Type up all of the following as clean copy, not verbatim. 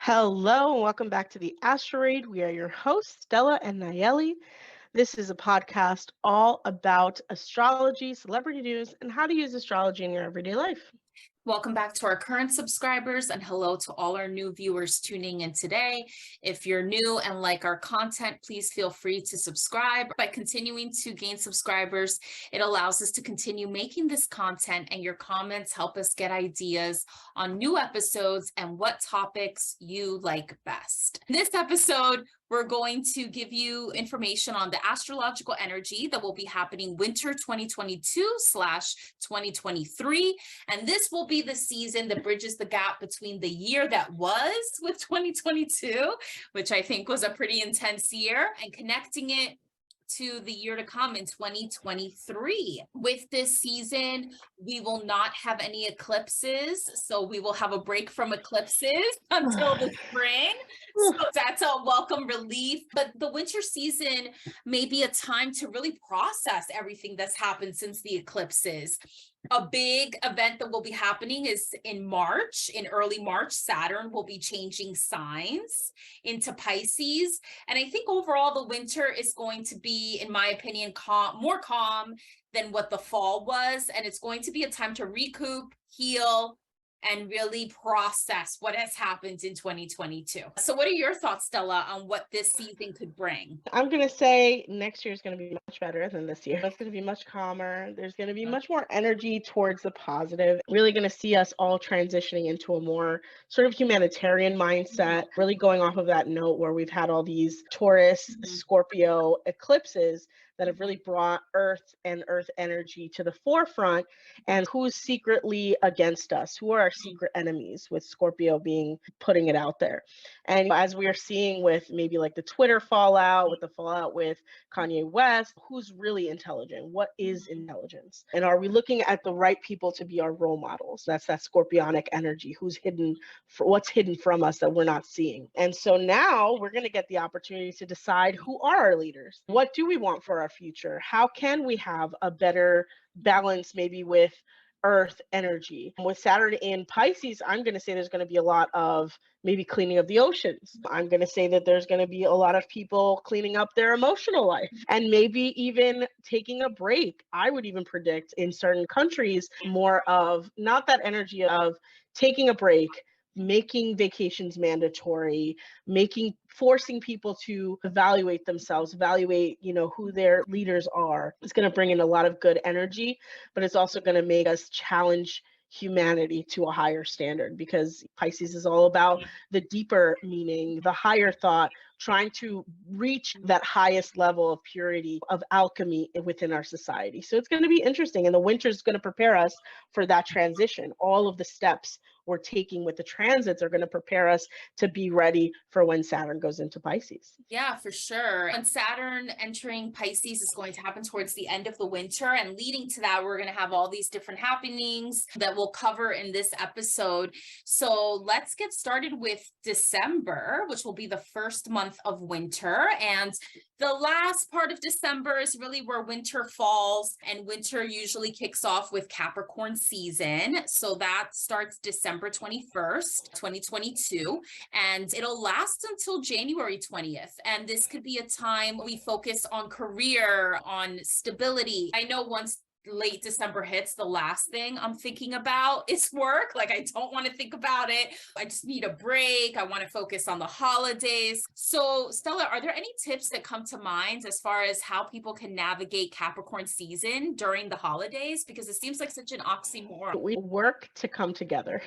Hello, and welcome back to the Astrology. We are your hosts, Stella and Nayeli. This is a podcast all about astrology, celebrity news, and how to use astrology in your everyday life. Welcome back to our current subscribers, and hello to all our new viewers tuning in today. If you're new and like our content, please feel free to subscribe. By continuing to gain subscribers, it allows us to continue making this content, and your comments help us get ideas on new episodes and what topics you like best. In this episode, we're going to give you information on the astrological energy that will be happening winter 2022/2023. And this will be the season that bridges the gap between the year that was with 2022, which I think was a pretty intense year, and connecting it to the year to come in 2023. With this season, we will not have any eclipses, so we will have a break from eclipses until the spring. So that's a welcome relief. But the winter season may be a time to really process everything that's happened since the eclipses. A big event that will be happening is in March. In early March, Saturn will be changing signs into Pisces. And I think overall the winter is going to be, in my opinion, more calm than what the fall was. And it's going to be a time to recoup, heal, and really process what has happened in 2022. So what are your thoughts, Stella, on what this season could bring? I'm going to say next year is going to be much better than this year. It's going to be much calmer. There's going to be much more energy towards the positive. Really going to see us all transitioning into a more sort of humanitarian mindset, really going off of that note where we've had all these Taurus, Scorpio eclipses that have really brought Earth and Earth energy to the forefront, and who's secretly against us, who are our secret enemies, with Scorpio being putting it out there. And as we are seeing with maybe like the Twitter fallout, with the fallout with Kanye West, who's really intelligent? What is intelligence? And are we looking at the right people to be our role models? That's that Scorpionic energy. Who's hidden, what's hidden from us that we're not seeing? And so now we're going to get the opportunity to decide who are our leaders. What do we want for our future? How can we have a better balance maybe with Earth energy? With Saturn in Pisces, I'm going to say there's going to be a lot of maybe cleaning of the oceans. I'm going to say that there's going to be a lot of people cleaning up their emotional life and maybe even taking a break. I would even predict in certain countries more of not that energy of taking a break, making vacations mandatory, forcing people to evaluate themselves, evaluate, who their leaders are. It's going to bring in a lot of good energy, but it's also going to make us challenge humanity to a higher standard, because Pisces is all about the deeper meaning, the higher thought, trying to reach that highest level of purity, of alchemy within our society. So it's going to be interesting, and the winter is going to prepare us for that transition. All of the steps we're taking with the transits are going to prepare us to be ready for when Saturn goes into Pisces. Yeah, for sure. And Saturn entering Pisces is going to happen towards the end of the winter. And leading to that, we're going to have all these different happenings that we'll cover in this episode. So let's get started with December, which will be the first month of winter. And the last part of December is really where winter falls, and winter usually kicks off with Capricorn season. So that starts December 21st, 2022, and it'll last until January 20th. And this could be a time we focus on career, on stability. I know once late December hits, the last thing I'm thinking about is work. Like, I don't want to think about it. I just need a break. I want to focus on the holidays. So Stella, are there any tips that come to mind as far as how people can navigate Capricorn season during the holidays? Because it seems like such an oxymoron. We work to come together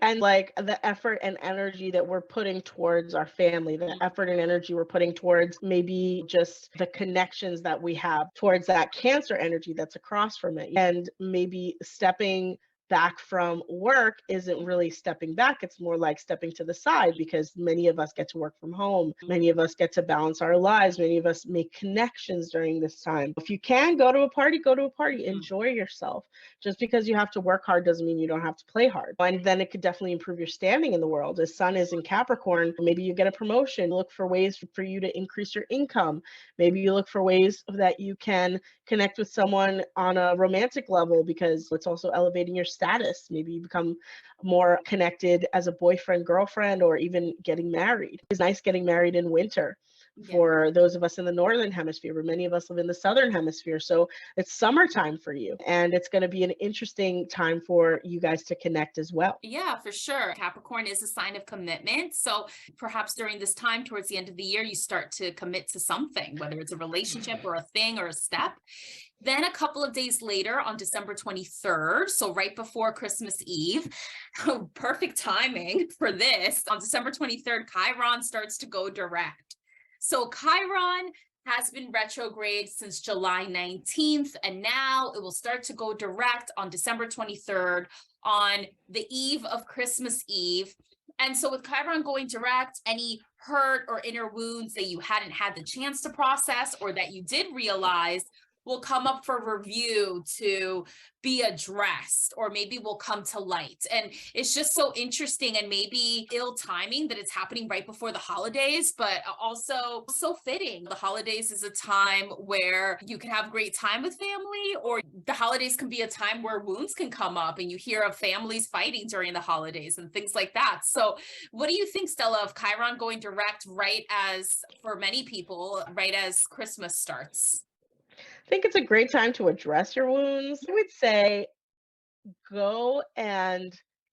and like the effort and energy that we're putting towards our family, the effort and energy we're putting towards maybe just the connections that we have towards that Cancer energy that's across from it. And maybe stepping back from work isn't really stepping back. It's more like stepping to the side, because many of us get to work from home. Many of us get to balance our lives. Many of us make connections during this time. If you can go to a party, go to a party. Enjoy yourself. Just because you have to work hard doesn't mean you don't have to play hard. And then it could definitely improve your standing in the world. The sun is in Capricorn. Maybe you get a promotion. Look for ways for you to increase your income. Maybe you look for ways that you can connect with someone on a romantic level, because it's also elevating your status. Maybe you become more connected as a boyfriend, girlfriend, or even getting married. It's nice getting married in winter Yeah. for those of us in the northern hemisphere, but many of us live in the southern hemisphere. So it's summertime for you, and it's going to be an interesting time for you guys to connect as well. Yeah, for sure. Capricorn is a sign of commitment. So perhaps during this time, towards the end of the year, you start to commit to something, whether it's a relationship or a thing or a step. Then a couple of days later, on December 23rd, so right before Christmas Eve, perfect timing for this, on December 23rd, Chiron starts to go direct. So Chiron has been retrograde since July 19th, and now it will start to go direct on December 23rd, on the eve of Christmas Eve. And so with Chiron going direct, any hurt or inner wounds that you hadn't had the chance to process or that you did realize will come up for review to be addressed, or maybe will come to light. And it's just so interesting, and maybe ill timing that it's happening right before the holidays, but also so fitting. The holidays is a time where you can have great time with family, or the holidays can be a time where wounds can come up and you hear of families fighting during the holidays and things like that. So what do you think, Stella, of Chiron going direct right as, for many people, right as Christmas starts? I think it's a great time to address your wounds. I would say go and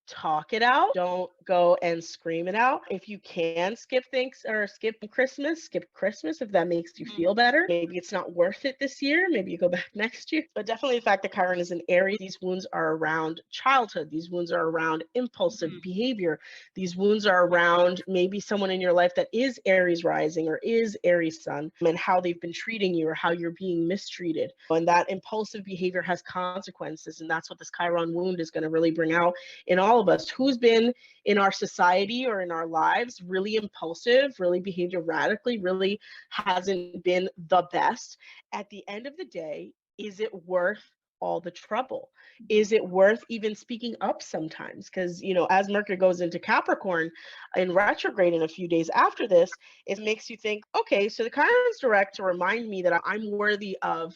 talk it out. Don't go and scream it out. If you can skip things or skip Christmas if that makes you feel better. Maybe it's not worth it this year. Maybe you go back next year. But definitely the fact that Chiron is an Aries, these wounds are around childhood. These wounds are around impulsive behavior. These wounds are around maybe someone in your life that is Aries rising or is Aries sun, and how they've been treating you or how you're being mistreated. And that impulsive behavior has consequences. And that's what this Chiron wound is going to really bring out in all of us. Who's been in our society or in our lives really impulsive, really behaved erratically, really hasn't been the best? At the end of the day, is it worth all the trouble? Is it worth even speaking up sometimes? Because, as Mercury goes into Capricorn in retrograde in a few days after this, it makes you think, okay, so the Chiron's direct to remind me that I'm worthy of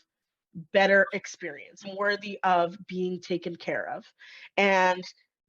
better experience. I'm worthy of being taken care of. And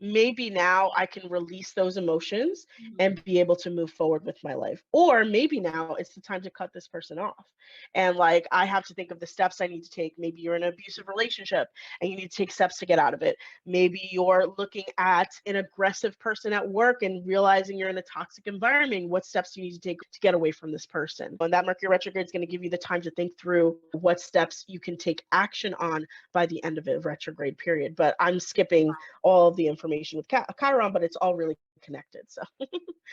maybe now I can release those emotions and be able to move forward with my life. Or maybe now it's the time to cut this person off. And like, I have to think of the steps I need to take. Maybe you're in an abusive relationship and you need to take steps to get out of it. Maybe you're looking at an aggressive person at work and realizing you're in a toxic environment. What steps do you need to take to get away from this person? And that Mercury retrograde is going to give you the time to think through what steps you can take action on by the end of a retrograde period. But I'm skipping all of the information with Chiron, but it's all really connected. So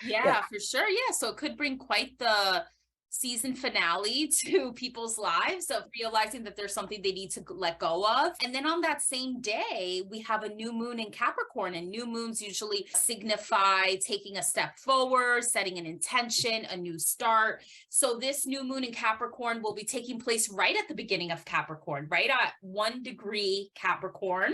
yeah, for sure. Yeah. So it could bring quite the season finale to people's lives, of realizing that there's something they need to let go of. And then on that same day, we have a new moon in Capricorn, and new moons usually signify taking a step forward, setting an intention, a new start. So this new moon in Capricorn will be taking place right at the beginning of Capricorn, right at 1 degree Capricorn.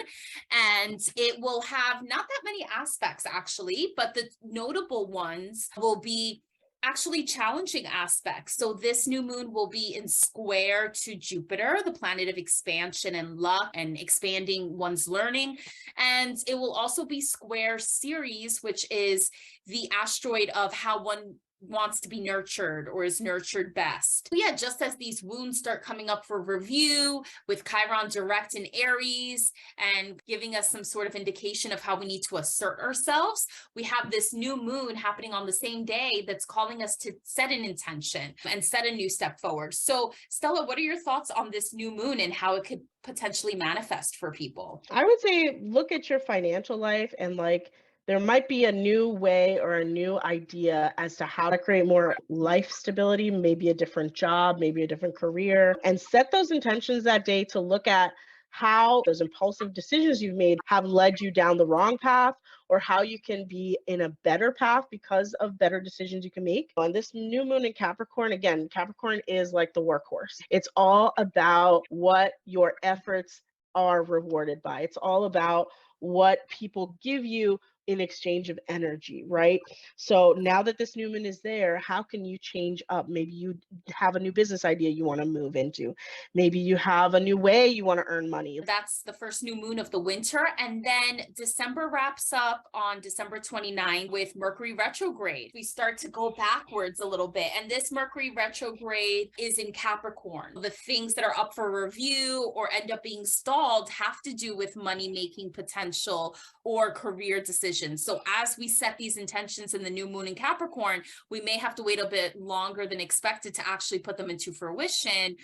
And it will have not that many aspects actually, but the notable ones will be actually challenging aspects. So this new moon will be in square to Jupiter, the planet of expansion and luck and expanding one's learning. And it will also be square Ceres, which is the asteroid of how one wants to be nurtured or is nurtured best. Yeah, just as these wounds start coming up for review with Chiron direct in Aries and giving us some sort of indication of how we need to assert ourselves, we have this new moon happening on the same day that's calling us to set an intention and set a new step forward. So Stella, what are your thoughts on this new moon and how it could potentially manifest for people? I would say look at your financial life, and like, there might be a new way or a new idea as to how to create more life stability, maybe a different job, maybe a different career, and set those intentions that day to look at how those impulsive decisions you've made have led you down the wrong path, or how you can be in a better path because of better decisions you can make. On this new moon in Capricorn, again, Capricorn is like the workhorse. It's all about what your efforts are rewarded by. It's all about what people give you in exchange of energy, right? So now that this new moon is there, how can you change up? Maybe you have a new business idea you want to move into. Maybe you have a new way you want to earn money. That's the first new moon of the winter. And then December wraps up on December 29th with Mercury retrograde. We start to go backwards a little bit. And this Mercury retrograde is in Capricorn. The things that are up for review or end up being stalled have to do with money making potential or career decisions. So as we set these intentions in the new moon in Capricorn, we may have to wait a bit longer than expected to actually put them into fruition,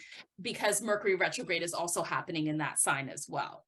because Mercury retrograde is also happening in that sign as well.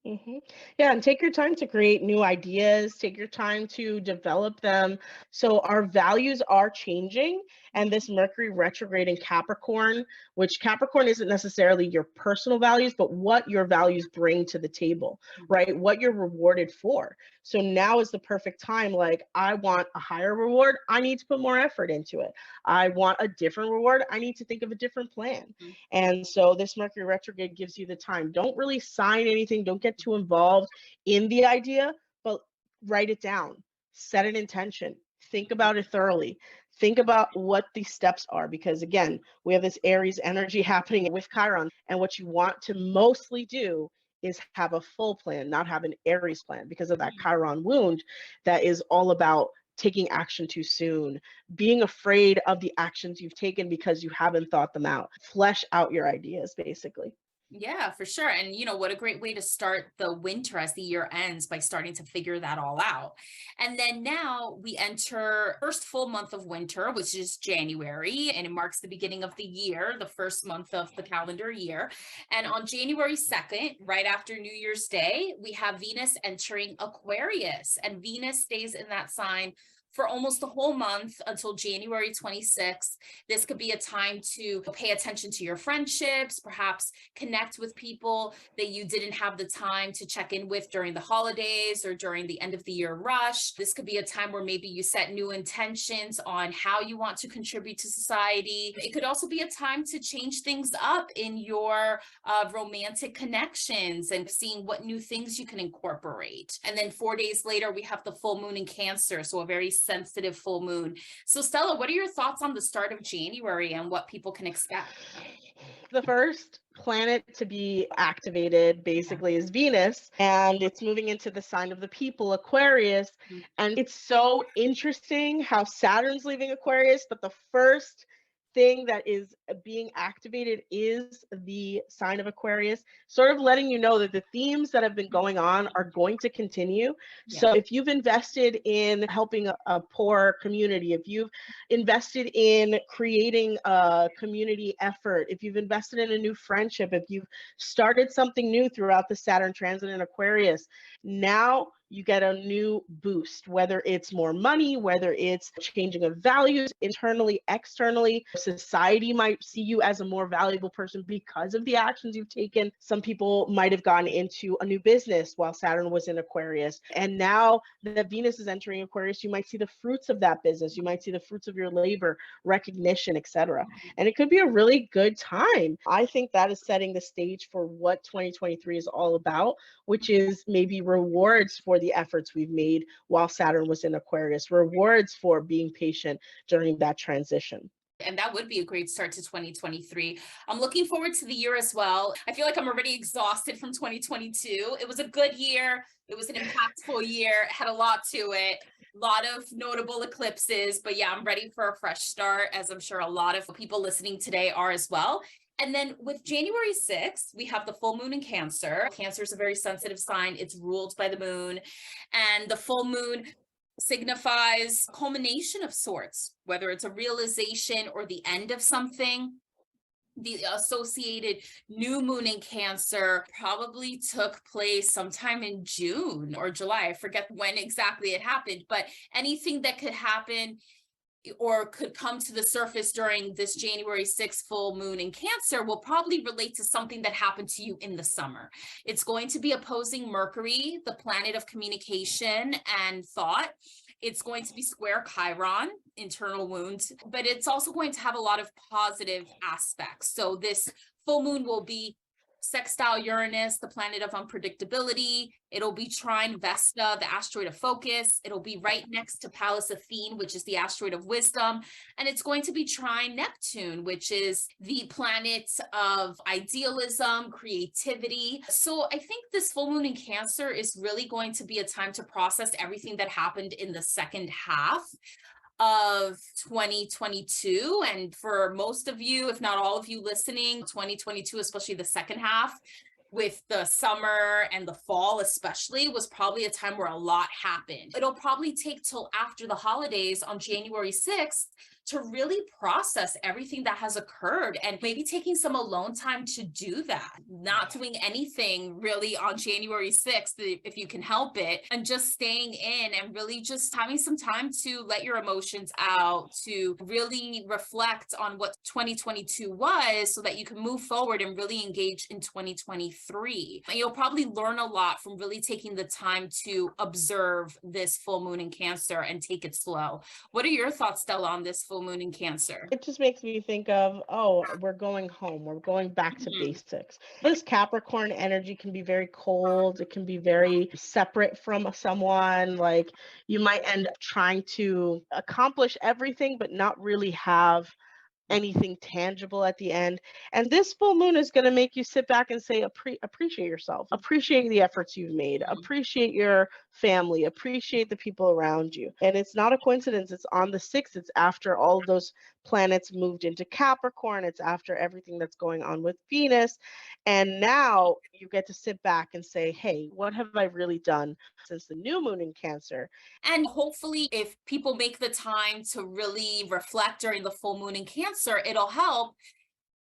Yeah, and take your time to create new ideas, take your time to develop them. So our values are changing. And this Mercury retrograde in Capricorn, which Capricorn isn't necessarily your personal values, but what your values bring to the table, right? What you're rewarded for. So now is the perfect time. Like, I want a higher reward. I need to put more effort into it. I want a different reward. I need to think of a different plan. And so this Mercury retrograde gives you the time. Don't really sign anything. Don't get too involved in the idea, but write it down, set an intention, think about it thoroughly, think about what the steps are, because again, we have this Aries energy happening with Chiron, and what you want to mostly do is have a full plan, not have an Aries plan, because of that Chiron wound that is all about taking action too soon, being afraid of the actions you've taken because you haven't thought them out. Flesh out your ideas, basically. Yeah, for sure. And what a great way to start the winter as the year ends, by starting to figure that all out. And then now we enter first full month of winter, which is January, and it marks the beginning of the year, the first month of the calendar year. And on January 2nd, right after New Year's Day, we have Venus entering Aquarius, and Venus stays in that sign for almost the whole month until January 26th. This could be a time to pay attention to your friendships, perhaps connect with people that you didn't have the time to check in with during the holidays or during the end of the year rush. This could be a time where maybe you set new intentions on how you want to contribute to society. It could also be a time to change things up in your romantic connections and seeing what new things you can incorporate. And then 4 days later, we have the full moon in Cancer, so a very sensitive full moon. So Stella, what are your thoughts on the start of January and what people can expect? The first planet to be activated basically is Venus, and it's moving into the sign of the people, Aquarius. And it's so interesting how Saturn's leaving Aquarius, but the first thing that is being activated is the sign of Aquarius, sort of letting you know that the themes that have been going on are going to continue. So if you've invested in helping a poor community, if you've invested in creating a community effort, if you've invested in a new friendship, if you've started something new throughout the Saturn transit in Aquarius, now you get a new boost, whether it's more money, whether it's changing of values internally, externally. Society might see you as a more valuable person because of the actions you've taken. Some people might have gone into a new business while Saturn was in Aquarius. And now that Venus is entering Aquarius, you might see the fruits of that business. You might see the fruits of your labor, recognition, etc. And it could be a really good time. I think that is setting the stage for what 2023 is all about, which is maybe rewards for the efforts we've made while Saturn was in Aquarius, rewards for being patient during that transition. And that would be a great start to 2023. I'm looking forward to the year as well. I feel like I'm already exhausted from 2022. It was a good year. It was an impactful year. It had a lot to it. A lot of notable eclipses, but yeah, I'm ready for a fresh start, as I'm sure a lot of people listening today are as well. And then with January 6th, we have the full moon in Cancer. Cancer is a very sensitive sign. It's ruled by the moon, and the full moon signifies culmination of sorts, whether it's a realization or the end of something. The associated new moon in Cancer probably took place sometime in June or July. I forget when exactly it happened, but anything that could happen or could come to the surface during this January 6th full moon in Cancer will probably relate to something that happened to you in the summer. It's going to be opposing Mercury, the planet of communication and thought. It's going to be square Chiron, internal wounds, but it's also going to have a lot of positive aspects. So this full moon will be sextile Uranus, the planet of unpredictability. It'll be trine Vesta, the asteroid of focus. It'll be right next to Pallas Athene, which is the asteroid of wisdom. And it's going to be trine Neptune, which is the planet of idealism, creativity. So I think this full moon in Cancer is really going to be a time to process everything that happened in the second half of 2022. And for most of you, if not all of you listening, 2022, especially the second half, with the summer and the fall especially, was probably a time where a lot happened. It'll probably take till after the holidays on January 6th to really process everything that has occurred, and maybe taking some alone time to do that, not doing anything really on January 6th if you can help it, and just staying in and really just having some time to let your emotions out, to really reflect on what 2022 was so that you can move forward and really engage in 2023. And you'll probably learn a lot from really taking the time to observe this full moon in Cancer and take it slow. What are your thoughts, Stella, on this full moon in Cancer? It just makes me think of, oh, we're going home. We're going back to basics. This Capricorn energy can be very cold. It can be very separate from someone. Like, you might end up trying to accomplish everything, but not really have anything tangible at the end. And this full moon is going to make you sit back and say, appreciate yourself, appreciate the efforts you've made, appreciate your family, appreciate the people around you. And it's not a coincidence. It's on the 6th. It's after all of those planets moved into Capricorn. It's after everything that's going on with Venus. And now you get to sit back and say, hey, what have I really done since the new moon in Cancer? And hopefully, if people make the time to really reflect during the full moon in Cancer, it'll help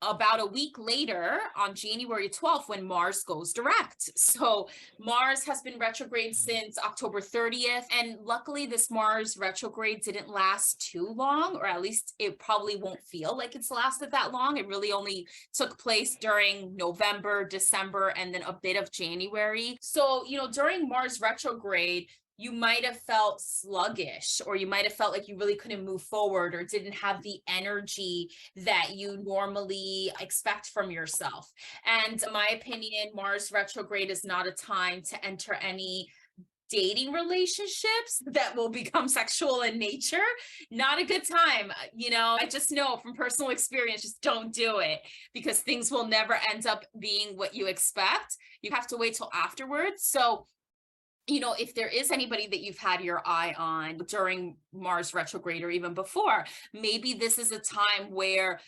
about a week later on January 12th when Mars goes direct. So Mars has been retrograde since October 30th. And luckily, this Mars retrograde didn't last too long, or at least it probably won't feel like it's lasted that long. It really only took place during November, December, and then a bit of January. So, during Mars retrograde, you might have felt sluggish, or you might have felt like you really couldn't move forward or didn't have the energy that you normally expect from yourself. And in my opinion, Mars retrograde is not a time to enter any dating relationships that will become sexual in nature. Not a good time. I just know from personal experience, just don't do it, because things will never end up being what you expect. You have to wait till afterwards. So if there is anybody that you've had your eye on during Mars retrograde or even before, maybe this is a time where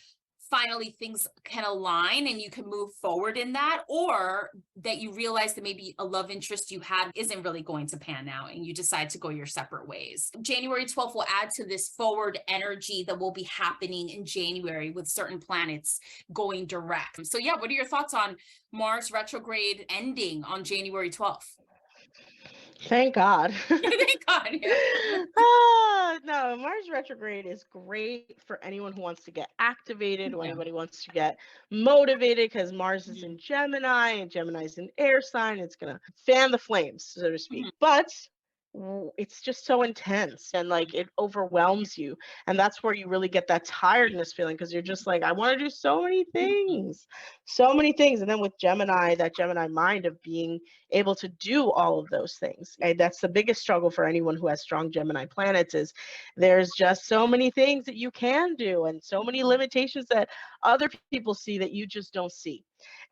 finally things can align and you can move forward in that, or that you realize that maybe a love interest you had isn't really going to pan out and you decide to go your separate ways. January 12th will add to this forward energy that will be happening in January with certain planets going direct. So yeah, what are your thoughts on Mars retrograde ending on January 12th? Thank God. Thank God. Yeah. No, Mars retrograde is great for anyone who wants to get activated, or anybody wants to get motivated, because Mars is in Gemini, and Gemini is an air sign. It's going to fan the flames, so to speak. But it's just so intense, and like it overwhelms you, and that's where you really get that tiredness feeling, because you're just like, I want to do so many things. And then with Gemini, that Gemini mind of being able to do all of those things, and that's the biggest struggle for anyone who has strong Gemini planets, is there's just so many things that you can do, and so many limitations that other people see that you just don't see.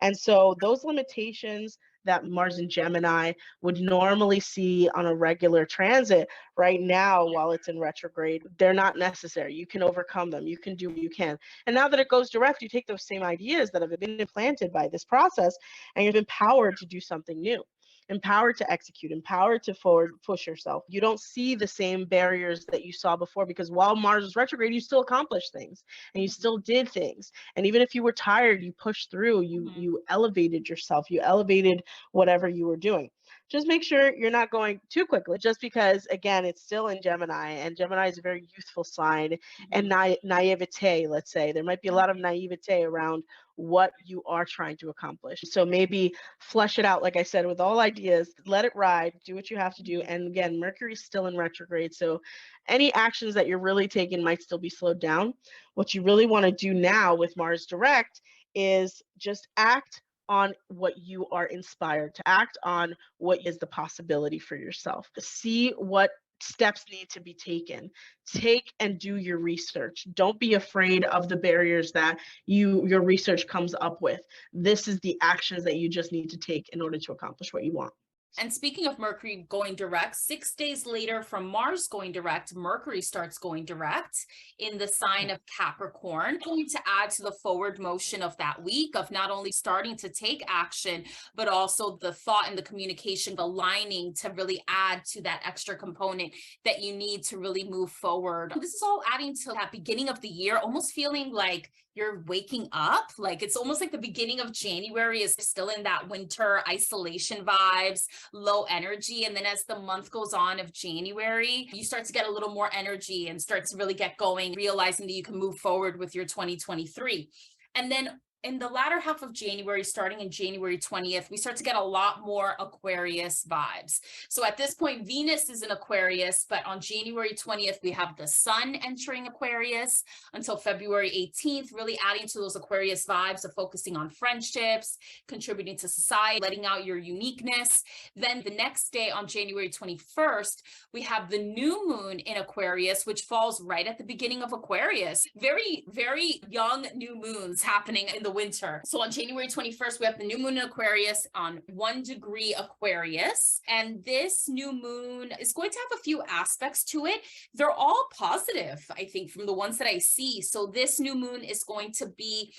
And so those limitations that Mars and Gemini would normally see on a regular transit, right now, while it's in retrograde, they're not necessary. You can overcome them. You can do what you can. And now that it goes direct, you take those same ideas that have been implanted by this process, and you're empowered to do something new, empowered to execute, empowered to forward push yourself. You don't see the same barriers that you saw before, because while Mars was retrograde, you still accomplished things and you still did things. And even if you were tired, you pushed through, you elevated yourself, you elevated whatever you were doing. Just make sure you're not going too quickly, just because, again, it's still in Gemini, and Gemini is a very youthful sign, and naivete, let's say. There might be a lot of naivete around what you are trying to accomplish. So maybe flesh it out, like I said, with all ideas, let it ride, do what you have to do. And again, Mercury's still in retrograde, so any actions that you're really taking might still be slowed down. What you really want to do now with Mars direct is just act on what you are inspired to act on, what is the possibility for yourself. See what steps need to be taken. Take and do your research. Don't be afraid of the barriers that your research comes up with. This is the actions that you just need to take in order to accomplish what you want. And speaking of Mercury going direct, 6 days later from Mars going direct, Mercury starts going direct in the sign of Capricorn, going to add to the forward motion of that week of not only starting to take action, but also the thought and the communication aligning to really add to that extra component that you need to really move forward. This is all adding to that beginning of the year, almost feeling like you're waking up. Like it's almost like the beginning of January is still in that winter isolation vibes, low energy. And then as the month goes on of January, you start to get a little more energy and start to really get going, realizing that you can move forward with your 2023. And then in the latter half of January, starting in January 20th, we start to get a lot more Aquarius vibes. So at this point, Venus is in Aquarius, but on January 20th, we have the sun entering Aquarius until February 18th, really adding to those Aquarius vibes of focusing on friendships, contributing to society, letting out your uniqueness. Then the next day on January 21st, we have the new moon in Aquarius, which falls right at the beginning of Aquarius. Very, very young new moons happening in the winter. So on January 21st, we have the new moon in Aquarius on 1 degree Aquarius. And this new moon is going to have a few aspects to it. They're all positive, I think, from the ones that I see. So this new moon is going to be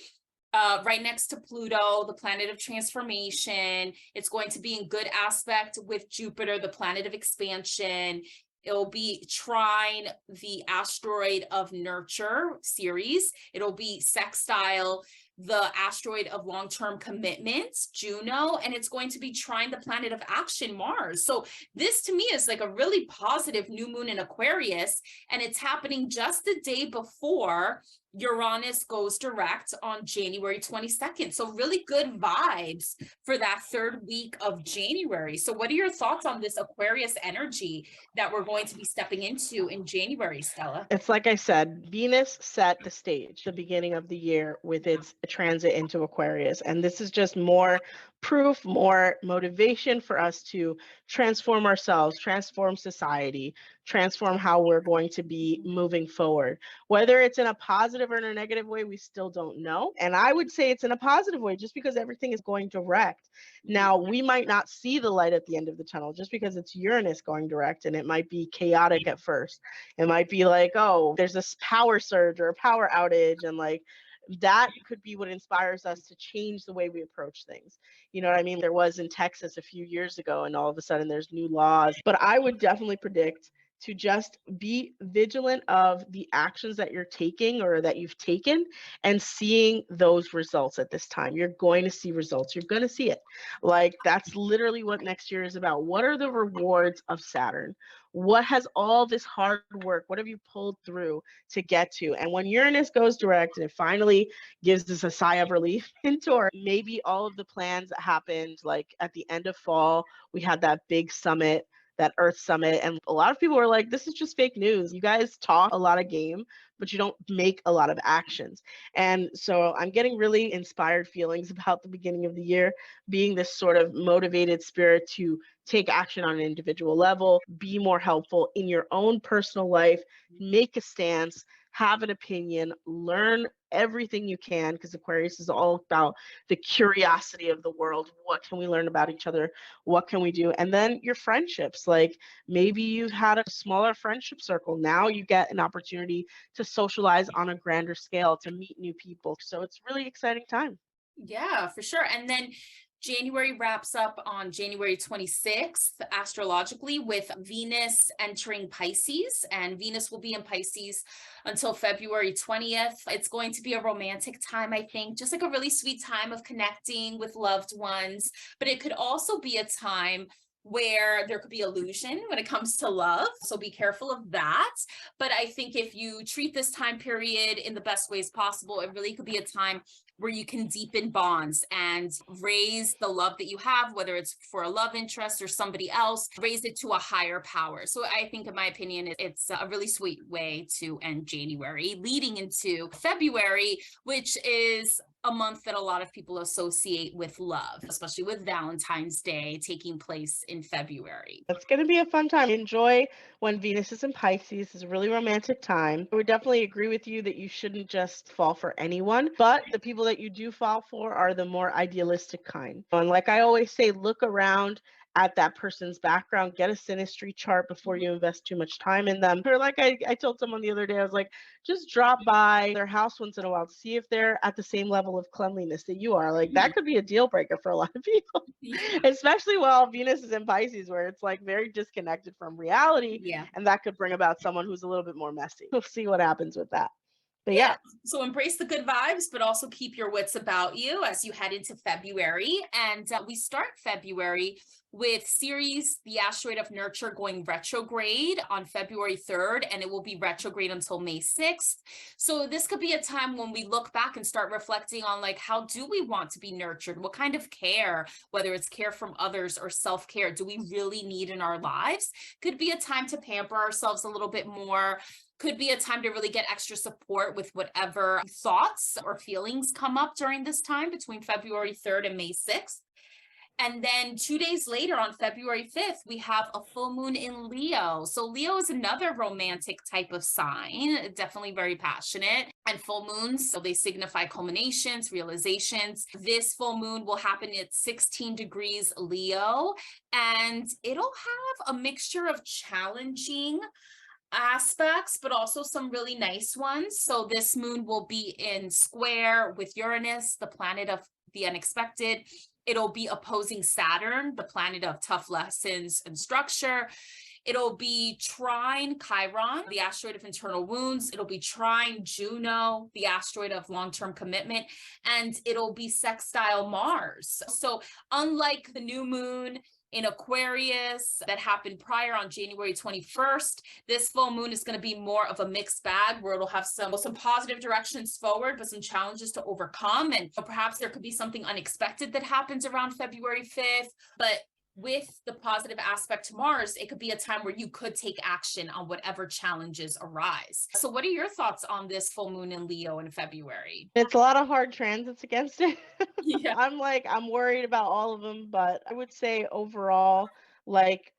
right next to Pluto, the planet of transformation. It's going to be in good aspect with Jupiter, the planet of expansion. It'll be trine the asteroid of nurture Ceres. It'll be sextile the asteroid of long-term commitments, Juno, and it's going to be trine the planet of action, Mars. So this to me is like a really positive new moon in Aquarius, and it's happening just the day before Uranus goes direct on January 22nd. So really good vibes for that third week of January. So what are your thoughts on this Aquarius energy that we're going to be stepping into in January, Stella? It's like I said, Venus set the stage, the beginning of the year with its transit into Aquarius. And this is just more proof, more motivation for us to transform ourselves, transform society, transform how we're going to be moving forward. Whether it's in a positive or in a negative way, we still don't know. And I would say it's in a positive way just because everything is going direct. Now, we might not see the light at the end of the tunnel just because it's Uranus going direct, and it might be chaotic at first. It might be like, oh, there's this power surge or a power outage, and like that could be what inspires us to change the way we approach things. You know what I mean? There was in Texas a few years ago, and all of a sudden there's new laws. But I would definitely predict to just be vigilant of the actions that you're taking or that you've taken and seeing those results at this time. You're going to see results. You're going to see it. Like that's literally what next year is about. What are the rewards of Saturn? What has all this hard work, what have you pulled through to get to? And when Uranus goes direct and it finally gives us a sigh of relief into our, maybe all of the plans that happened, like at the end of fall, we had that big summit, that Earth Summit. And a lot of people were like, this is just fake news. You guys talk a lot of game, but you don't make a lot of actions. And so I'm getting really inspired feelings about the beginning of the year, being this sort of motivated spirit to take action on an individual level, be more helpful in your own personal life, make a stance, have an opinion, learn everything you can, because Aquarius is all about the curiosity of the world. What can we learn about each other? What can we do? And then your friendships, like maybe you've had a smaller friendship circle. Now you get an opportunity to socialize on a grander scale, to meet new people. So it's really exciting time. Yeah, for sure. And then January wraps up on January 26th, astrologically, with Venus entering Pisces, and Venus will be in Pisces until February 20th. It's going to be a romantic time, I think, just like a really sweet time of connecting with loved ones, but it could also be a time where there could be illusion when it comes to love. So be careful of that. But I think if you treat this time period in the best ways possible, it really could be a time where you can deepen bonds and raise the love that you have, whether it's for a love interest or somebody else, raise it to a higher power. So I think, in my opinion, it's a really sweet way to end January, leading into February, which is a month that a lot of people associate with love, especially with Valentine's Day taking place in February. It's going to be a fun time. Enjoy when Venus is in Pisces. It's a really romantic time. I would definitely agree with you that you shouldn't just fall for anyone, but the people that you do fall for are the more idealistic kind. And like I always say, look around at that person's background, get a synastry chart before you invest too much time in them. Or like I told someone the other day, I was like, just drop by their house once in a while to see if they're at the same level of cleanliness that you are. Like that could be a deal breaker for a lot of people. Yeah. Especially while Venus is in Pisces, where it's like very disconnected from reality, Yeah. and that could bring about someone who's a little bit more messy. We'll see what happens with that. But Yeah. yeah, So embrace the good vibes, but also keep your wits about you as you head into February. And we start February with Ceres, the asteroid of nurture, going retrograde on February 3rd, and it will be retrograde until May 6th. So this could be a time when we look back and start reflecting on, like, how do we want to be nurtured? What kind of care, whether it's care from others or self-care, do we really need in our lives? Could be a time to pamper ourselves a little bit more. Could be a time to really get extra support with whatever thoughts or feelings come up during this time between February 3rd and May 6th. And then 2 days later, on February 5th, we have a full moon in Leo. So Leo is another romantic type of sign, definitely very passionate. And full moons, so they signify culminations, realizations. This full moon will happen at 16 degrees Leo, and it'll have a mixture of challenging aspects, but also some really nice ones. So this moon will be in square with Uranus, the planet of the unexpected. It'll be opposing Saturn, the planet of tough lessons and structure. It'll be trine Chiron, the asteroid of internal wounds. It'll be trine Juno, the asteroid of long-term commitment. And it'll be sextile Mars. So unlike the new moon in Aquarius that happened prior on January 21st, this full moon is going to be more of a mixed bag, where it'll have some positive directions forward, but some challenges to overcome. And perhaps there could be something unexpected that happens around February 5th. But with the positive aspect to Mars, it could be a time where you could take action on whatever challenges arise. So what are your thoughts on this full moon in Leo in February? it's a lot of hard transits against it. Yeah. I'm worried about all of them, but I would say overall, like,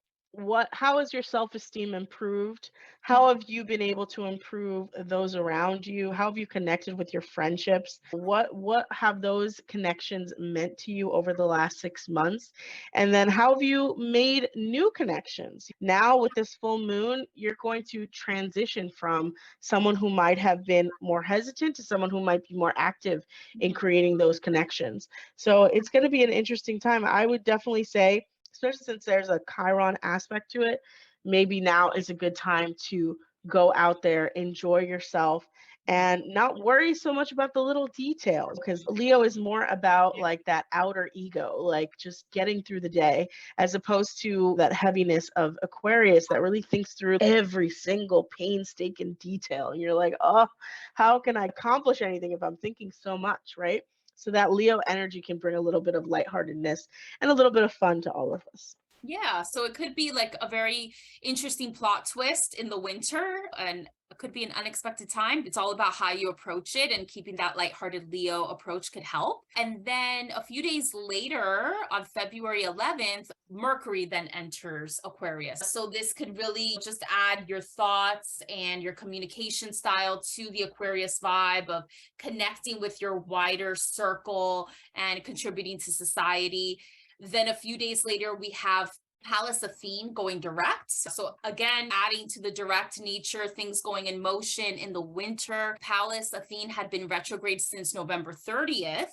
how has your self-esteem improved? How have you been able to improve those around you? How have you connected with your friendships? What have those connections meant to you over the last 6 months? And then how have you made new connections? Now with this full moon, you're going to transition from someone who might have been more hesitant to someone who might be more active in creating those connections. So it's going to be an interesting time. I would definitely say, especially since there's a Chiron aspect to it, maybe now is a good time to go out there, enjoy yourself, and not worry so much about the little details, because Leo is more about like that outer ego, like just getting through the day, as opposed to that heaviness of Aquarius that really thinks through every single painstaking detail. And you're like, oh, how can I accomplish anything if I'm thinking so much, right? So that Leo energy can bring a little bit of lightheartedness and a little bit of fun to all of us. Yeah, so it could be like a very interesting plot twist in the winter, and it could be an unexpected time. It's all about how you approach it, and keeping that lighthearted Leo approach could help. And then a few days later, on February 11th, Mercury then enters Aquarius. So this could really just add your thoughts and your communication style to the Aquarius vibe of connecting with your wider circle and contributing to society. Then a few days later, we have Pallas Athene going direct. So again, adding to the direct nature, things going in motion in the winter. Pallas Athene had been retrograde since November 30th.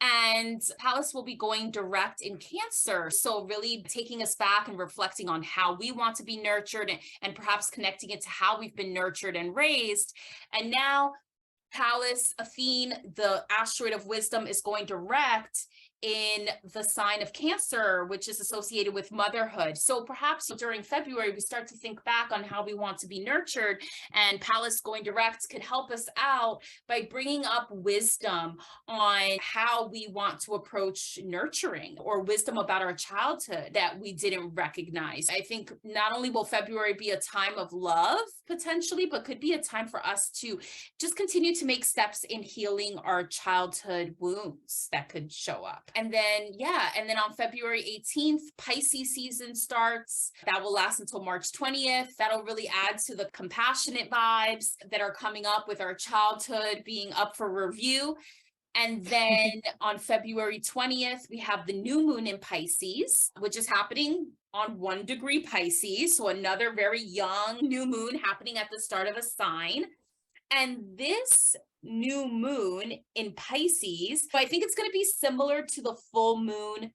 And Pallas will be going direct in Cancer. So really taking us back and reflecting on how we want to be nurtured, and perhaps connecting it to how we've been nurtured and raised. And now Pallas Athene, the asteroid of wisdom, is going direct in the sign of Cancer, which is associated with motherhood. So perhaps during February, we start to think back on how we want to be nurtured, and Pallas going direct could help us out by bringing up wisdom on how we want to approach nurturing, or wisdom about our childhood that we didn't recognize. I think not only will February be a time of love potentially, but could be a time for us to just continue to make steps in healing our childhood wounds that could show up. And then, on February 18th, Pisces season starts. That will last until March 20th. That'll really add to the compassionate vibes that are coming up with our childhood being up for review. And then on February 20th, we have the new moon in Pisces, which is happening on 1 degree Pisces. So another very young new moon happening at the start of a sign. And this new moon in Pisces, I think it's going to be similar to the full moon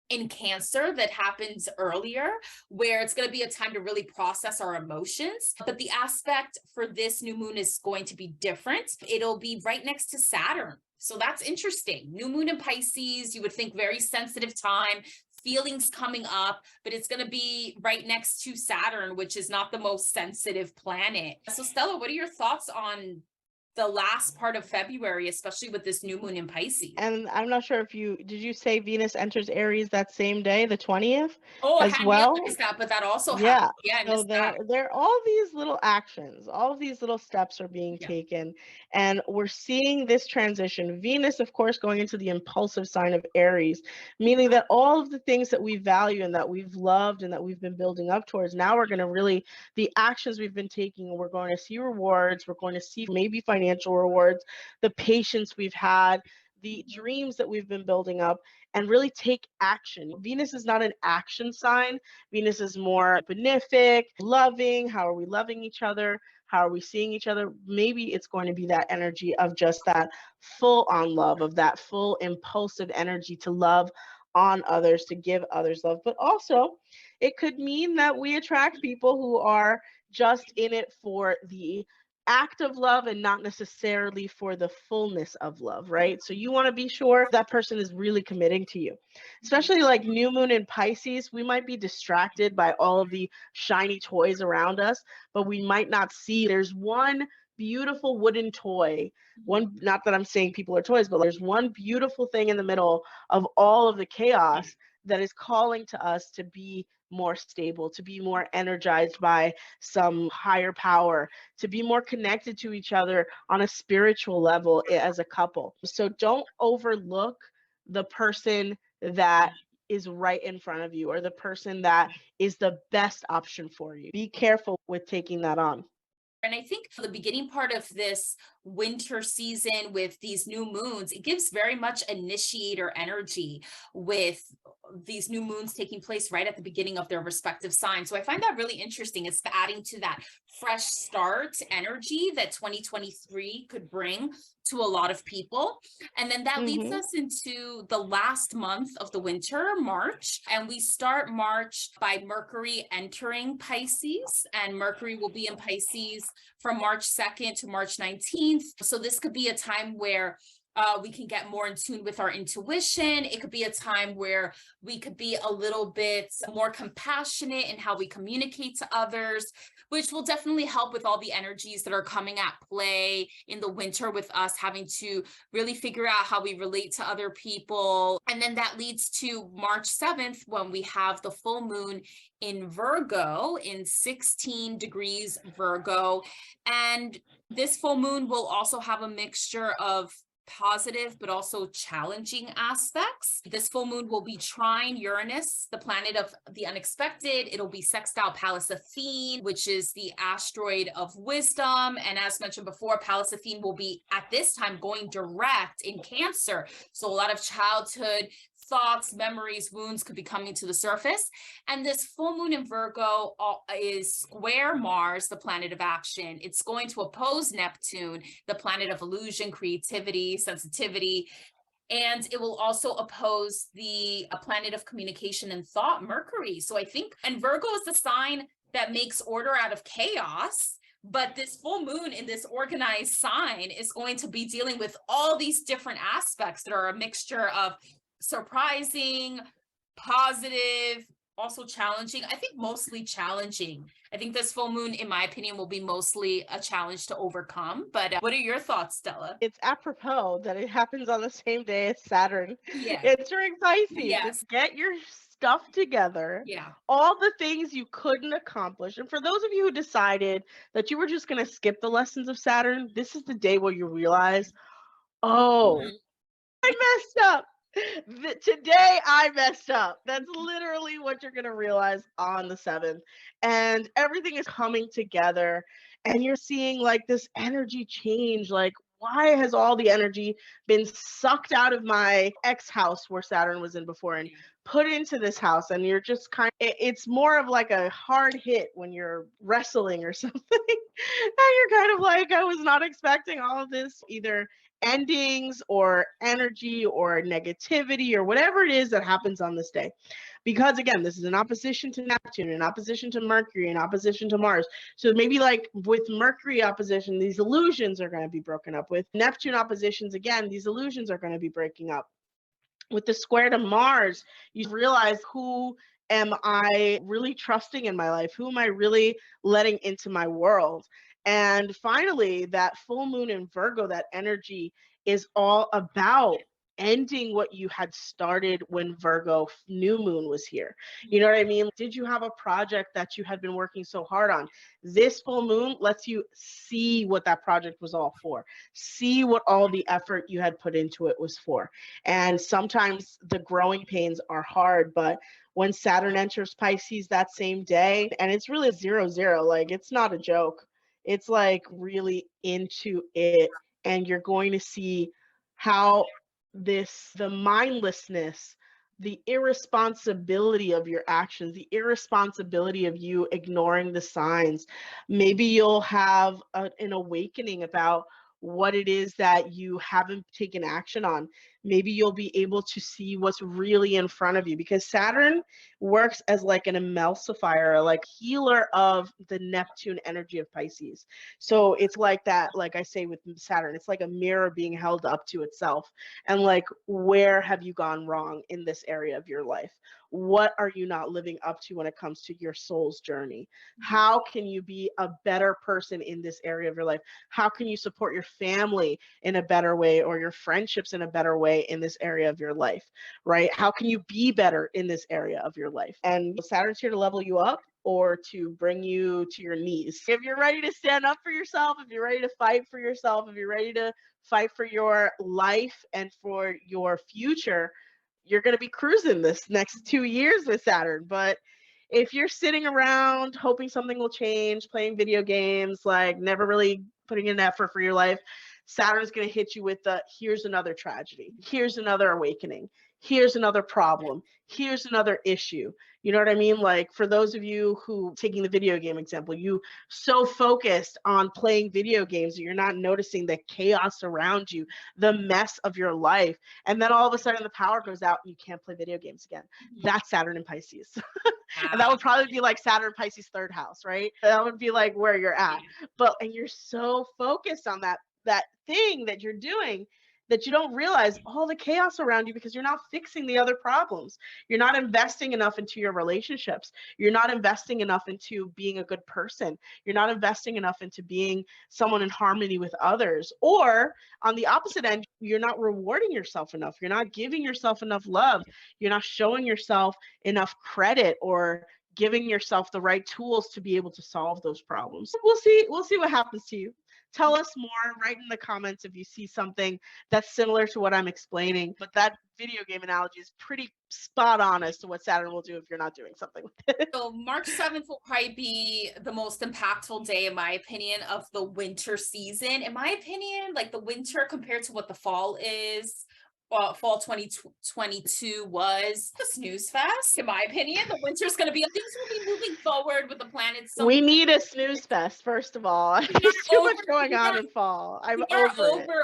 in Cancer that happens earlier, where it's going to be a time to really process our emotions. But the aspect for this new moon is going to be different. It'll be right next to Saturn. So that's interesting. New moon in Pisces, you would think very sensitive time, feelings coming up, but it's going to be right next to Saturn, which is not the most sensitive planet. So Stella, what are your thoughts on the last part of February, especially with this new moon in Pisces? And I'm not sure if did you say Venus enters Aries that same day, the 20th? Oh, I as hadn't well? realized that, but that also Yeah. happened. Yeah, I So missed that. there are all these little actions, all of these little steps are being Yeah. taken, and we're seeing this transition. Venus, of course, going into the impulsive sign of Aries, meaning that all of the things that we value and that we've loved and that we've been building up towards, now we're going to really, the actions we've been taking, we're going to see rewards, we're going to see maybe financial rewards, the patience we've had, the dreams that we've been building up, and really take action. Venus is not an action sign. Venus is more benefic, loving. How are we loving each other? How are we seeing each other? Maybe it's going to be that energy of just that full on love, of that full impulsive energy to love on others, to give others love. But also, it could mean that we attract people who are just in it for the act of love and not necessarily for the fullness of love, right? So you want to be sure that person is really committing to you. Especially like new moon in Pisces, we might be distracted by all of the shiny toys around us, but we might not see there's one beautiful wooden toy. One, not that I'm saying people are toys, but there's one beautiful thing in the middle of all of the chaos that is calling to us to be more stable, to be more energized by some higher power, to be more connected to each other on a spiritual level as a couple. So don't overlook the person that is right in front of you, or the person that is the best option for you. Be careful with taking that on. And I think for the beginning part of this winter season with these new moons, it gives very much initiator energy with these new moons taking place right at the beginning of their respective signs. So I find that really interesting. It's adding to that fresh start energy that 2023 could bring to a lot of people. And then that leads us into the last month of the winter, March. And we start March by Mercury entering Pisces, and Mercury will be in Pisces from March 2nd to March 19th. So this could be a time where we can get more in tune with our intuition. It could be a time where we could be a little bit more compassionate in how we communicate to others, which will definitely help with all the energies that are coming at play in the winter with us having to really figure out how we relate to other people. And then that leads to March 7th, when we have the full moon in Virgo, in 16 degrees Virgo. And this full moon will also have a mixture of positive but also challenging aspects. This full moon will be trine Uranus, the planet of the unexpected. It'll be sextile Pallas Athene, which is the asteroid of wisdom. And as mentioned before, Pallas Athene will be at this time going direct in Cancer. So a lot of childhood thoughts, memories, wounds could be coming to the surface. And this full moon in Virgo is square Mars, the planet of action. It's going to oppose Neptune, the planet of illusion, creativity, sensitivity. And it will also oppose the planet of communication and thought, Mercury. So I think, and Virgo is the sign that makes order out of chaos. But this full moon in this organized sign is going to be dealing with all these different aspects that are a mixture of surprising, positive, also challenging. I think mostly challenging. I think this full moon, in my opinion, will be mostly a challenge to overcome. But what are your thoughts, Stella? It's apropos that it happens on the same day as Saturn. Yeah. It's during Pisces. Yes. It's get your stuff together. Yeah. All the things you couldn't accomplish. And for those of you who decided that you were just going to skip the lessons of Saturn, this is the day where you realize, oh, I messed up. Today I messed up. That's literally what you're going to realize on the 7th. And everything is coming together and you're seeing like this energy change. Like, why has all the energy been sucked out of my ex house where Saturn was in before and put into this house? And you're just it's more of like a hard hit when you're wrestling or something. And you're kind of like, I was not expecting all of this, either endings or energy or negativity or whatever it is that happens on this day. Because again, this is an opposition to Neptune, an opposition to Mercury, an opposition to Mars. So maybe like with Mercury opposition, these illusions are going to be broken up. With Neptune oppositions, again, these illusions are going to be breaking up. With the square to Mars, you realize, who am I really trusting in my life? Who am I really letting into my world? And finally, that full moon in Virgo, that energy is all about ending what you had started when Virgo new moon was here. You know what I mean? Did you have a project that you had been working so hard on? This full moon lets you see what that project was all for. See what all the effort you had put into it was for. And sometimes the growing pains are hard, but when Saturn enters Pisces that same day, and it's really 0-0, like it's not a joke. It's like really into it. And you're going to see how the mindlessness, the irresponsibility of your actions, the irresponsibility of you ignoring the signs. Maybe you'll have an awakening about what it is that you haven't taken action on. Maybe you'll be able to see what's really in front of you, because Saturn works as like an emulsifier, like healer of the Neptune energy of Pisces. So it's like that, like I say with Saturn, it's like a mirror being held up to itself. And like, where have you gone wrong in this area of your life? What are you not living up to when it comes to your soul's journey? How can you be a better person in this area of your life? How can you support your family in a better way, or your friendships in a better way in this area of your life, right? How can you be better in this area of your life? And Saturn's here to level you up or to bring you to your knees. If you're ready to stand up for yourself, if you're ready to fight for yourself, if you're ready to fight for your life and for your future, you're going to be cruising this next 2 years with Saturn. But if you're sitting around hoping something will change, playing video games, like never really putting in effort for your life, Saturn's going to hit you with here's another tragedy. Here's another awakening. Here's another problem. Here's another issue. You know what I mean? Like, for those of you who, taking the video game example, you so focused on playing video games that you're not noticing the chaos around you, the mess of your life. And then all of a sudden the power goes out and you can't play video games again. That's Saturn in Pisces. And that would probably be like Saturn Pisces third house, right? That would be like where you're at. And you're so focused on that thing that you're doing that you don't realize all the chaos around you, because you're not fixing the other problems. You're not investing enough into your relationships. You're not investing enough into being a good person. You're not investing enough into being someone in harmony with others. Or on the opposite end, you're not rewarding yourself enough. You're not giving yourself enough love. You're not showing yourself enough credit or giving yourself the right tools to be able to solve those problems. We'll see what happens to you. Tell us more. Write in the comments if you see something that's similar to what I'm explaining. But that video game analogy is pretty spot on as to what Saturn will do if you're not doing something with it. So March 7th will probably be the most impactful day, in my opinion, of the winter season. In my opinion, like the winter compared to what the fall is, fall 2022 was a snooze fest. In my opinion, the winter's going to be, things will be moving forward with the planets. We need a snooze fest, first of all. There's too much going on in fall.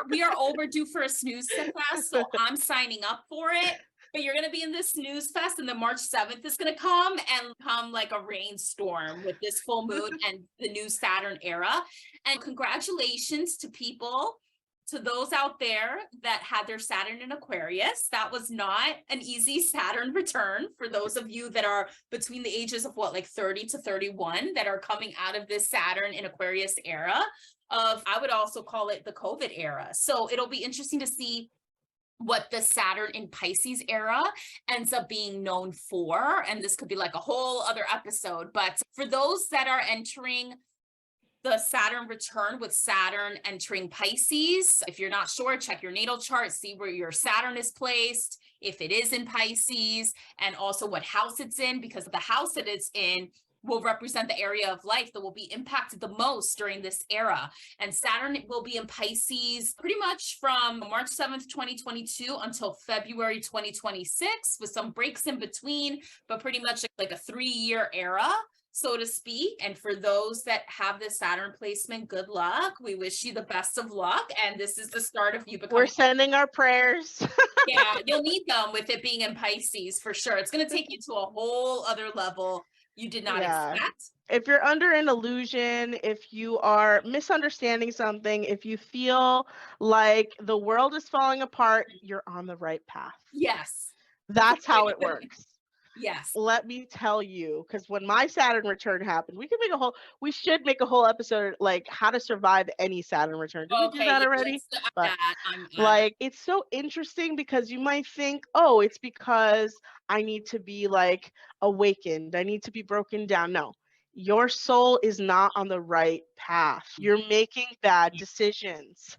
We are overdue for a snooze fest, so I'm signing up for it. But you're going to be in this snooze fest, and then March 7th is going to come like a rainstorm with this full moon and the new Saturn era. And congratulations to people to those out there that had their Saturn in Aquarius, that was not an easy Saturn return for those of you that are between the ages of like 30 to 31 that are coming out of this Saturn in Aquarius era of, I would also call it the COVID era. So it'll be interesting to see what the Saturn in Pisces era ends up being known for. And this could be like a whole other episode. But for those that are entering the Saturn return with Saturn entering Pisces, if you're not sure, check your natal chart, see where your Saturn is placed, if it is in Pisces, and also what house it's in, because the house that it's in will represent the area of life that will be impacted the most during this era. And Saturn will be in Pisces pretty much from March 7th, 2022 until February 2026, with some breaks in between, but pretty much like a 3-year era, so to speak. And for those that have this Saturn placement, good luck. We wish you the best of luck. And this is the start of you becoming— We're sending our prayers. Yeah, you'll need them with it being in Pisces for sure. It's going to take you to a whole other level you did not expect. If you're under an illusion, if you are misunderstanding something, if you feel like the world is falling apart, you're on the right path. Yes. That's how it works. Yes. Let me tell you, because when my Saturn return happened, we should make a whole episode like how to survive any Saturn return. Did we do that already? But like, it's so interesting because you might think, oh, it's because I need to be like awakened. I need to be broken down. No, your soul is not on the right path. You're making bad decisions.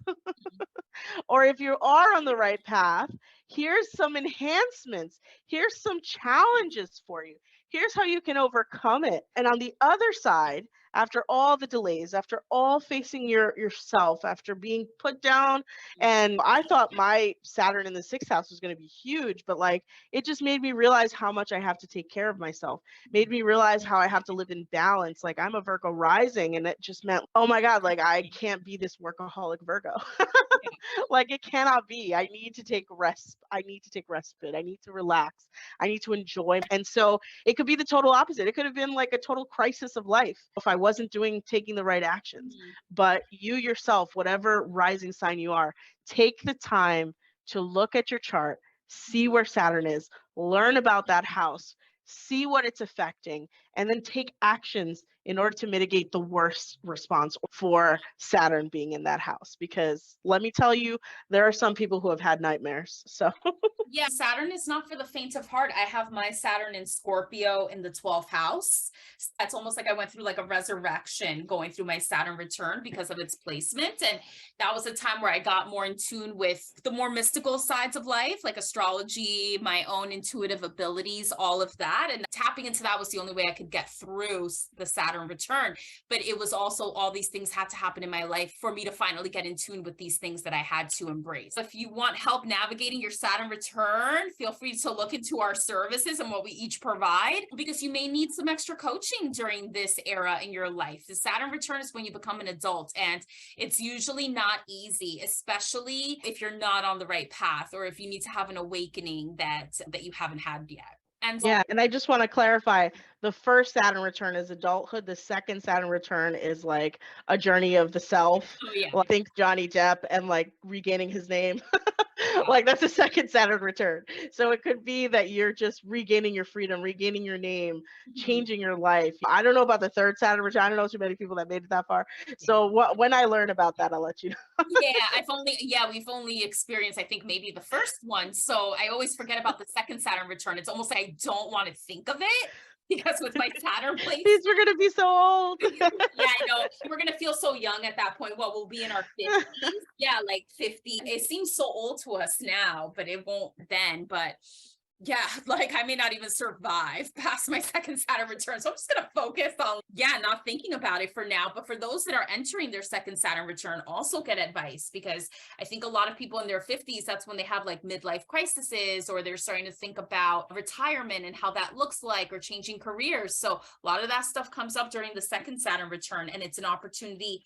Or if you are on the right path, here's some enhancements. Here's some challenges for you. Here's how you can overcome it. And on the other side, after all the delays, after all facing yourself, after being put down, and I thought my Saturn in the 6th house was going to be huge, but like it just made me realize how much I have to take care of myself, made me realize how I have to live in balance. Like I'm a Virgo rising, and it just meant, oh my God, like I can't be this workaholic Virgo. Like it cannot be. I need to take rest. I need to take respite. I need to relax. I need to enjoy. And so it could be the total opposite. It could have been like a total crisis of life if I wasn't taking the right actions. But you yourself, whatever rising sign you are, take the time to look at your chart, see where Saturn is, learn about that house, see what it's affecting, and then take actions in order to mitigate the worst response for Saturn being in that house. Because let me tell you, there are some people who have had nightmares. So yeah, Saturn is not for the faint of heart. I have my Saturn in Scorpio in the 12th house. That's almost like I went through like a resurrection going through my Saturn return because of its placement. And that was a time where I got more in tune with the more mystical sides of life, like astrology, my own intuitive abilities, all of that. And tapping into that was the only way I could get through the Saturn return. But it was also all these things had to happen in my life for me to finally get in tune with these things that I had to embrace. If you want help navigating your Saturn return, feel free to look into our services and what we each provide, because you may need some extra coaching during this era in your life. The Saturn return is when you become an adult, and it's usually not easy, especially if you're not on the right path or if you need to have an awakening that you haven't had yet. And yeah, and I just want to clarify, the first Saturn return is adulthood. The second Saturn return is like a journey of the self. Oh, yeah. Well, I think Johnny Depp and like regaining his name. Like that's a second Saturn return. So it could be that you're just regaining your freedom, regaining your name, changing your life. I don't know about the third Saturn return. I don't know too many people that made it that far. So when I learn about that, I'll let you know. We've only experienced, I think, maybe the first one. So I always forget about the second Saturn return. It's almost like I don't want to think of it, because with my Saturn place, we're going to be so old. Yeah, I know. We're going to feel so young at that point. Well, we'll be in our 50s. Yeah, like 50. It seems so old to us now, but it won't then. But yeah, like I may not even survive past my second Saturn return. So I'm just going to focus on, not thinking about it for now. But for those that are entering their second Saturn return, also get advice, because I think a lot of people in their 50s, that's when they have like midlife crises, or they're starting to think about retirement and how that looks like, or changing careers. So a lot of that stuff comes up during the second Saturn return, and it's an opportunity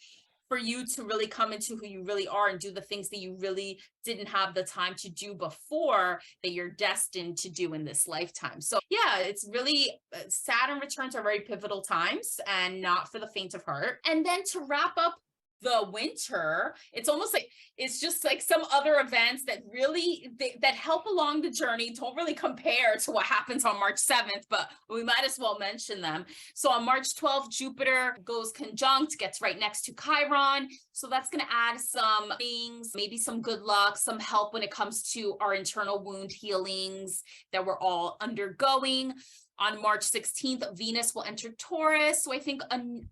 for you to really come into who you really are and do the things that you really didn't have the time to do before, that you're destined to do in this lifetime. So yeah, it's really, Saturn returns are very pivotal times and not for the faint of heart. And then to wrap up the winter, it's almost like it's just like some other events that really that help along the journey, don't really compare to what happens on March 7th, but we might as well mention them. So on March 12th, Jupiter goes conjunct, gets right next to Chiron. So that's going to add some things, maybe some good luck, some help when it comes to our internal wound healings that we're all undergoing. On March 16th, Venus will enter Taurus. So I think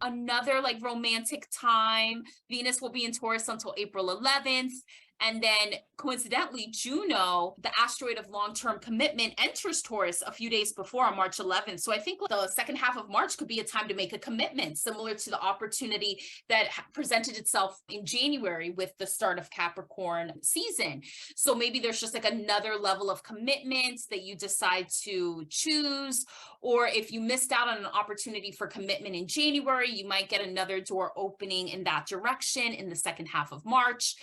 another like romantic time. Venus will be in Taurus until April 11th. And then coincidentally, Juno, the asteroid of long-term commitment, enters Taurus a few days before on March 11th. So I think the second half of March could be a time to make a commitment, similar to the opportunity that presented itself in January with the start of Capricorn season. So maybe there's just like another level of commitment that you decide to choose. Or if you missed out on an opportunity for commitment in January, you might get another door opening in that direction in the second half of March.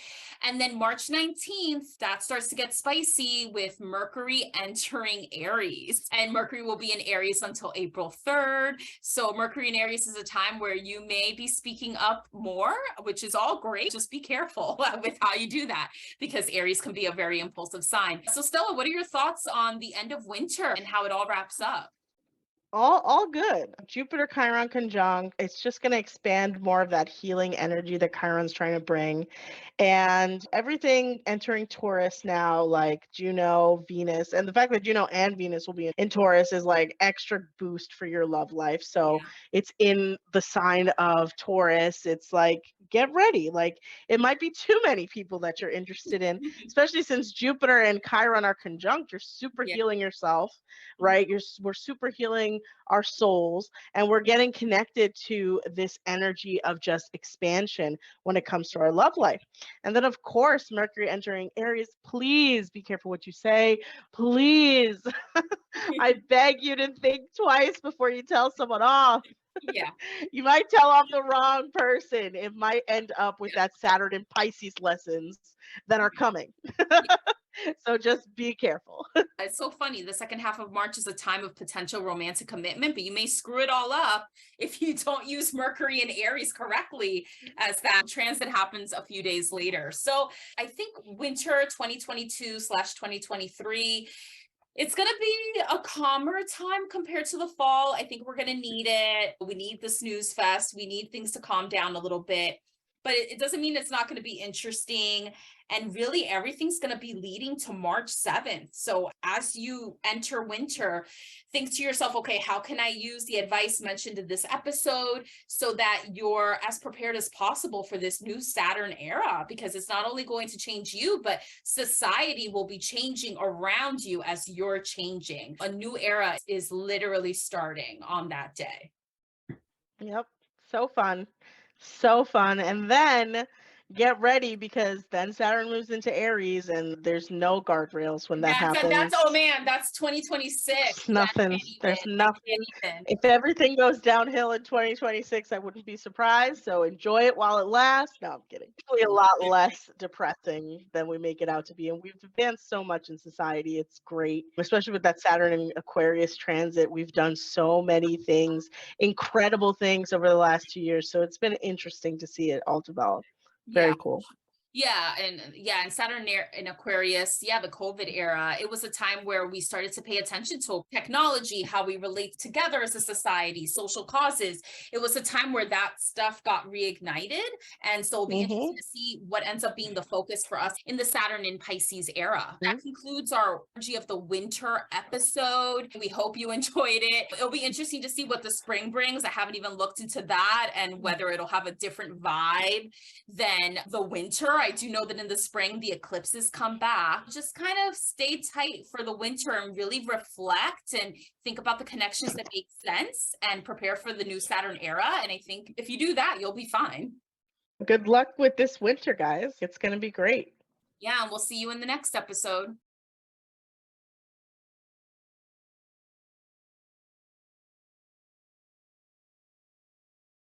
And then March 19th, that starts to get spicy with Mercury entering Aries. And Mercury will be in Aries until April 3rd. So Mercury in Aries is a time where you may be speaking up more, which is all great. Just be careful with how you do that, because Aries can be a very impulsive sign. So Stella, what are your thoughts on the end of winter and how it all wraps up? All good. Jupiter Chiron conjunct. It's just going to expand more of that healing energy that Chiron's trying to bring. And everything entering Taurus now, like Juno, Venus, and the fact that Juno and Venus will be in Taurus is like extra boost for your love life. So it's in the sign of Taurus. It's like, get ready. Like it might be too many people that you're interested in, especially since Jupiter and Chiron are conjunct. You're super healing yourself, right? We're super healing our souls, and we're getting connected to this energy of just expansion when it comes to our love life. And then of course, Mercury entering Aries. Please be careful what you say. Please. I beg you to think twice before you tell someone off. Yeah. You might tell off the wrong person. It might end up with that Saturn and Pisces lessons that are coming. So just be careful. It's so funny. The second half of March is a time of potential romantic commitment, but you may screw it all up if you don't use Mercury in Aries correctly, as that transit happens a few days later. So I think winter 2022/2023, it's going to be a calmer time compared to the fall. I think we're going to need it. We need the snooze fest. We need things to calm down a little bit. But it doesn't mean it's not going to be interesting. And really, everything's going to be leading to March 7th. So as you enter winter, think to yourself, okay, how can I use the advice mentioned in this episode so that you're as prepared as possible for this new Saturn era? Because it's not only going to change you, but society will be changing around you as you're changing. A new era is literally starting on that day. Yep. So fun. So fun. And then get ready, because then Saturn moves into Aries and there's no guardrails when that happens. That's 2026. Nothing. There's nothing. If everything goes downhill in 2026, I wouldn't be surprised. So enjoy it while it lasts. No, I'm kidding. It's really a lot less depressing than we make it out to be. And we've advanced so much in society. It's great, especially with that Saturn and Aquarius transit. We've done so many things, incredible things over the last 2 years. So it's been interesting to see it all develop. Very cool. And Saturn in Aquarius, the COVID era, it was a time where we started to pay attention to technology, how we relate together as a society, social causes. It was a time where that stuff got reignited. And so it'll be interesting to see what ends up being the focus for us in the Saturn in Pisces era. That concludes our Energy of the Winter episode. We hope you enjoyed it. It'll be interesting to see what the spring brings. I haven't even looked into that and whether it'll have a different vibe than the winter. I do know that in the spring, the eclipses come back. Just kind of stay tight for the winter and really reflect and think about the connections that make sense and prepare for the new Saturn era. And I think if you do that, you'll be fine. Good luck with this winter, guys. It's going to be great. Yeah, and we'll see you in the next episode.